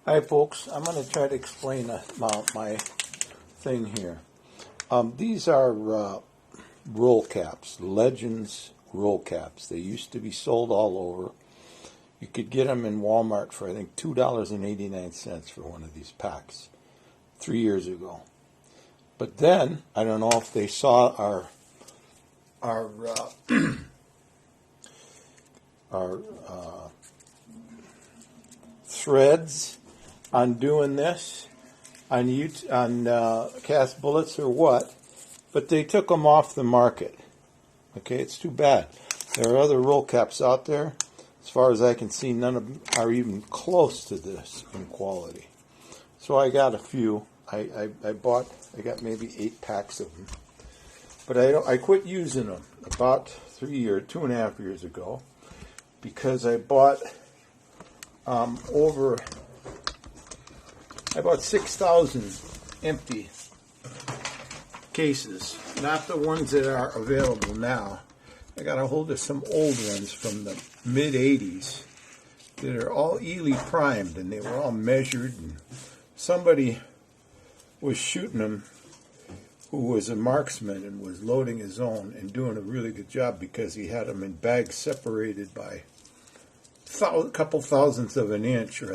Hi folks, I'm going to try to explain my thing here. These are roll caps, Legends roll caps. They used to be sold all over. You could get them in Walmart for I think $2.89 for one of these packs 3 years ago. But then, I don't know if they saw our threads on doing this on Cast Bullets or what, but they took them off the market. Okay, it's too bad. There are other roll caps out there. As far as I can see, none of them are even close to this in quality. So I got a few. I got maybe 8 packs of them. But I quit using them about 2.5 years ago because I bought I bought 6,000 empty cases, not the ones that are available now. I got a hold of some old ones from the mid-'80s that are all Ely primed, and they were all measured, and somebody was shooting them who was a marksman and was loading his own and doing a really good job because he had them in bags separated by a couple thousandths of an inch or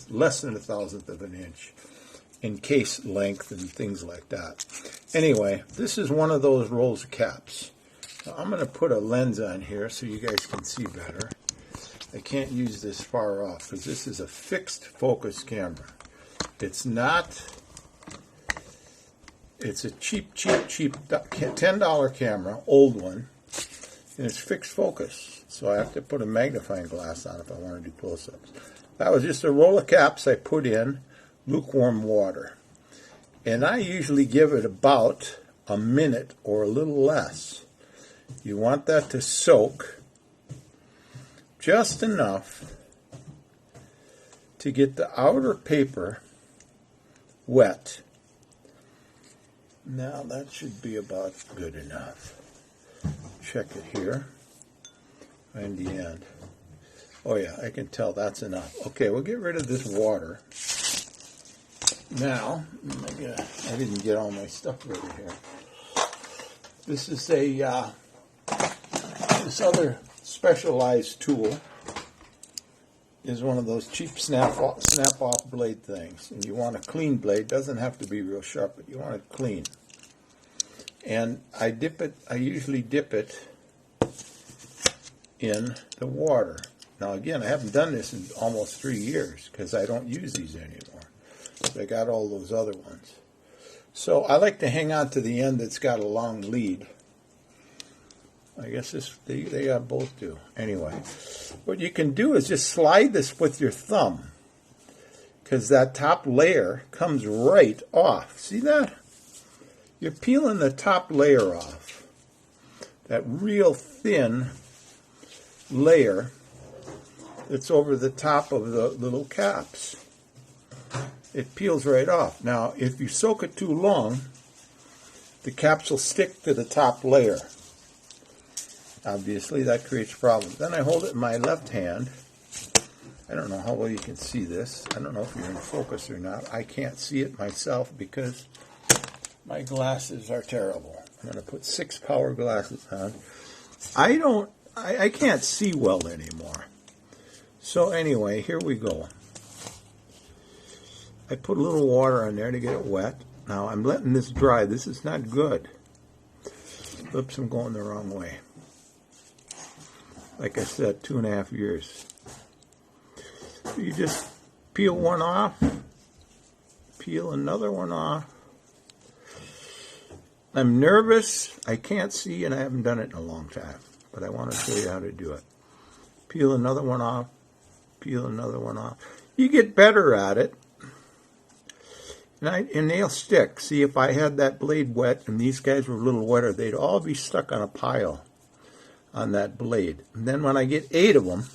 less than a thousandth of an inch in case length and things like that. Anyway, this is one of those rolls of caps. Now, I'm going to put a lens on here so you guys can see better. I can't use this far off because this is a fixed focus camera. It's a cheap $10 camera, old one, and it's fixed focus. So I have to put a magnifying glass on if I want to do close-ups. That was just a roll of caps I put in lukewarm water. And I usually give it about a minute or a little less. You want that to soak just enough to get the outer paper wet. Now that should be about good enough. Check it here. And the end. Oh yeah, I can tell that's enough. Okay, we'll get rid of this water. Now, I didn't get all my stuff ready here. This is this other specialized tool is one of those cheap snap-off blade things. And you want a clean blade. Doesn't have to be real sharp, but you want it clean. And I usually dip it in the water. Now again, I haven't done this in almost 3 years because I don't use these anymore. So I got all those other ones. So I like to hang on to the end that's got a long lead. I guess they both do. Anyway, what you can do is just slide this with your thumb because that top layer comes right off. See that? You're peeling the top layer off. That real thin layer that's over the top of the little caps. It peels right off. Now, if you soak it too long, the caps will stick to the top layer. Obviously, that creates problems. Then I hold it in my left hand. I don't know how well you can see this. I don't know if you're in focus or not. I can't see it myself because my glasses are terrible. I'm going to put 6 power glasses on. I can't see well anymore. So anyway, here we go. I put a little water on there to get it wet. Now I'm letting this dry. This is not good. Oops, I'm going the wrong way. Like I said, 2.5 years. So you just peel one off, peel another one off. I'm nervous. I can't see, and I haven't done it in a long time. But I want to show you how to do it. Peel another one off. Peel another one off. You get better at it. And they'll stick. See, if I had that blade wet and these guys were a little wetter, they'd all be stuck on a pile on that blade. And then when I get 8 of them,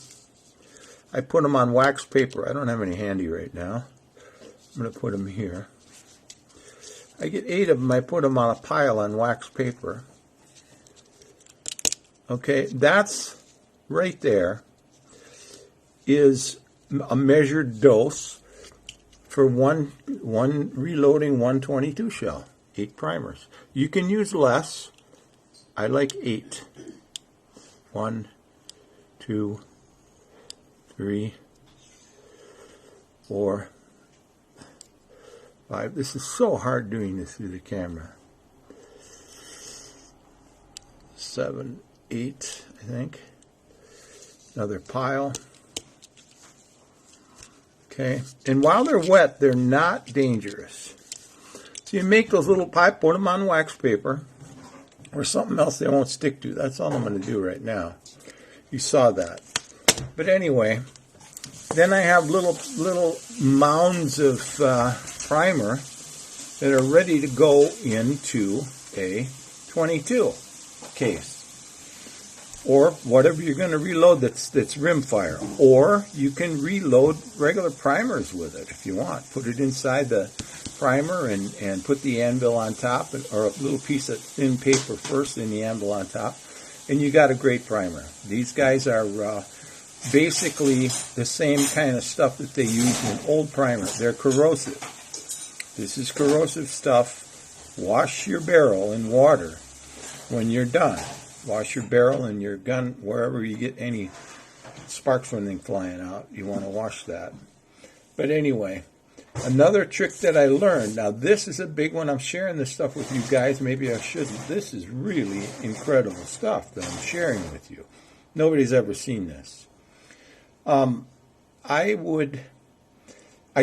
I put them on wax paper. I don't have any handy right now. I'm going to put them here. I get 8 of them. I put them on a pile on wax paper. Okay, that's right there is a measured dose for one reloading 122 shell, 8 primers. You can use less. I like 8. 1, 2, 3, 4, 5. This is so hard doing this through the camera. 7, 8, I think. Another pile. Okay, and while they're wet, they're not dangerous. So you make those little pipe, put them on wax paper, or something else they won't stick to. That's all I'm going to do right now. You saw that. But anyway, then I have little mounds of primer that are ready to go into a 22 case. Or whatever you're going to reload that's rimfire. Or you can reload regular primers with it if you want. Put it inside the primer and put the anvil on top, or a little piece of thin paper first and the anvil on top. And you got a great primer. These guys are basically the same kind of stuff that they use in old primer. They're corrosive. This is corrosive stuff. Wash your barrel in water when you're done. Wash your barrel and your gun, wherever you get any sparks or anything flying out, you want to wash that. But anyway, another trick that I learned, now this is a big one, I'm sharing this stuff with you guys, maybe I shouldn't. This is really incredible stuff that I'm sharing with you. Nobody's ever seen this. I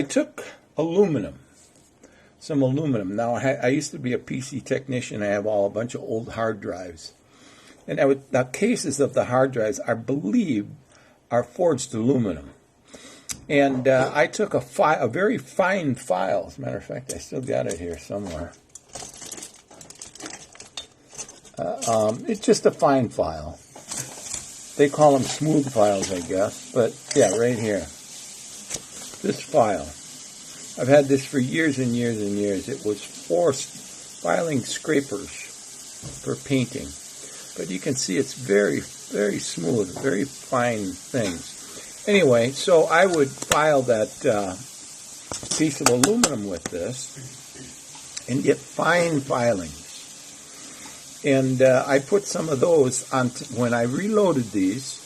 took aluminum, some aluminum. Now, I used to be a PC technician. I have a bunch of old hard drives. And the cases of the hard drives, I believe, are forged aluminum. And I took a very fine file. As a matter of fact, I still got it here somewhere. It's just a fine file. They call them smooth files, I guess. But, yeah, right here. This file. I've had this for years and years and years. It was for filing scrapers for painting. But you can see it's very, very smooth, very fine things. Anyway, so I would file that piece of aluminum with this and get fine filings. And I put some of those on, when I reloaded these,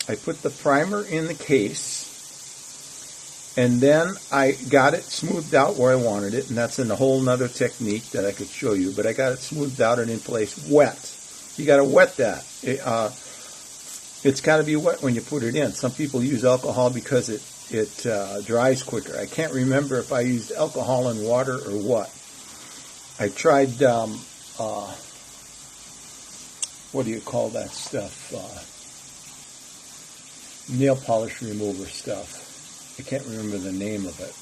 I put the primer in the case, and then I got it smoothed out where I wanted it, and that's in a whole nother technique that I could show you, but I got it smoothed out and in place wet. You got to wet that. It's got to be wet when you put it in. Some people use alcohol because it dries quicker. I can't remember if I used alcohol and water or what. I tried, what do you call that stuff? Nail polish remover stuff. I can't remember the name of it.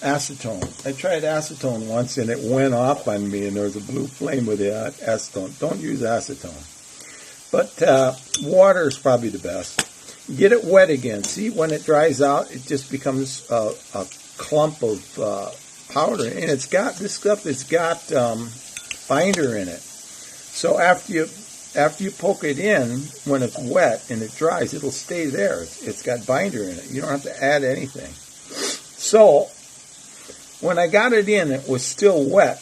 Acetone. I tried acetone once and it went off on me and there was a blue flame with the acetone. Don't use acetone. But water is probably the best. Get it wet again. See, when it dries out, it just becomes a clump of powder. And it's got, this stuff has got binder in it. So after you poke it in, when it's wet and it dries, it'll stay there. It's got binder in it. You don't have to add anything. So when I got it in, it was still wet.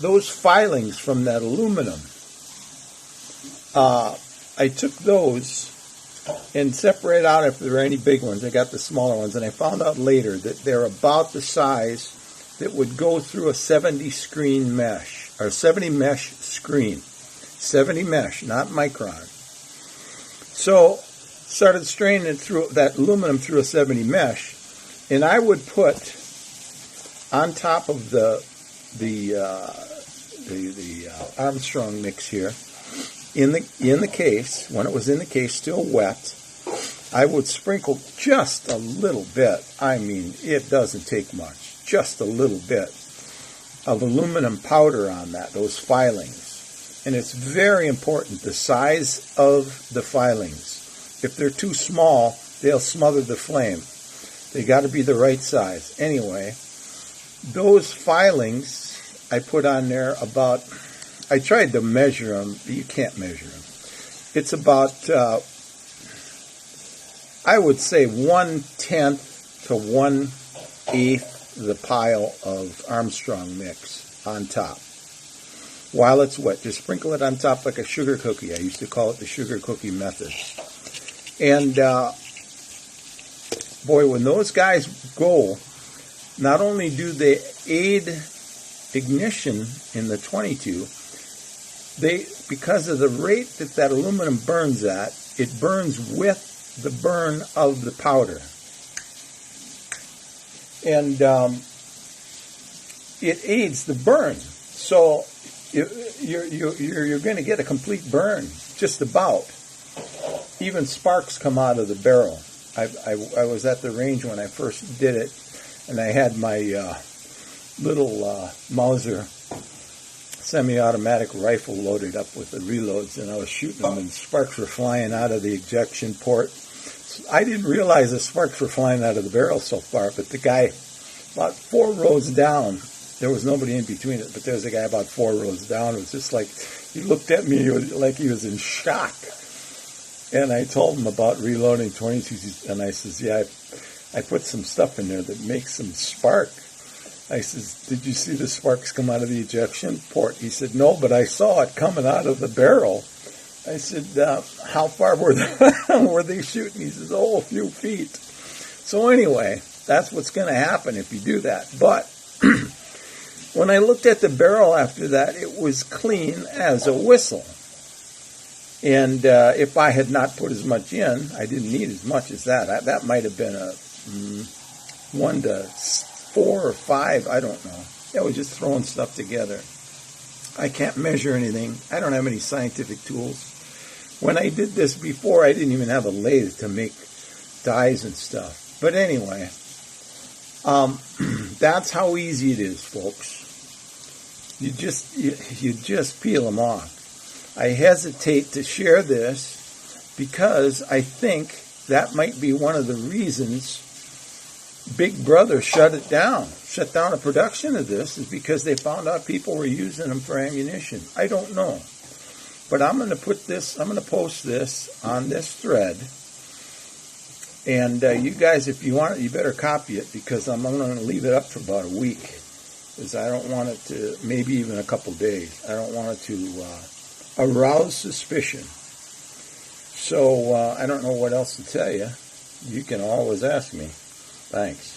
Those filings from that aluminum, I took those and separated out if there were any big ones. I got the smaller ones, and I found out later that they're about the size that would go through a 70 screen mesh, or 70 mesh screen. 70 mesh, not micron. So started straining it through that aluminum through a 70 mesh, and I would put on top of the Armstrong mix here in the case, when it was in the case still wet, I would sprinkle just a little bit. I mean, it doesn't take much, just a little bit of aluminum powder on that, those filings. And it's very important, the size of the filings. If they're too small, they'll smother the flame. They got to be the right size. Anyway, those filings I put on there about, I tried to measure them, but you can't measure them. It's about, I would say 1/10 to 1/8 the pile of Armstrong mix on top. While it's wet, just sprinkle it on top like a sugar cookie. I used to call it the sugar cookie method. And boy, when those guys go, not only do they aid ignition in the 22, because of the rate that aluminum burns at, it burns with the burn of the powder. And it aids the burn. So you're going to get a complete burn, just about. Even sparks come out of the barrel. I was at the range when I first did it, and I had my little Mauser semi-automatic rifle loaded up with the reloads, and I was shooting them, and sparks were flying out of the ejection port. I didn't realize the sparks were flying out of the barrel so far, but the guy about 4 rows down, there was nobody in between it, but there was a guy about 4 rows down. It was just like, he looked at me like he was in shock. And I told him about reloading 22s, and I says, yeah, I put some stuff in there that makes them spark. I says, did you see the sparks come out of the ejection port? He said, no, but I saw it coming out of the barrel. I said, how far were they shooting? He says, oh, a few feet. So anyway, that's what's going to happen if you do that. But when I looked at the barrel after that, it was clean as a whistle. And if I had not put as much in, I didn't need as much as that. That might have been a 1 to 4 or 5, I don't know. Yeah, we're just throwing stuff together. I can't measure anything. I don't have any scientific tools. When I did this before, I didn't even have a lathe to make dies and stuff. But anyway, that's how easy it is, folks. You just peel them off. I hesitate to share this because I think that might be one of the reasons Big Brother shut down the production of this, is because they found out people were using them for ammunition. I don't know. But I'm going to post this on this thread. And you guys, if you want it, you better copy it, because I'm going to leave it up for about a week. Because I don't want it to, maybe even a couple days. I don't want it to arouse suspicion. So I don't know what else to tell you. You can always ask me. Thanks.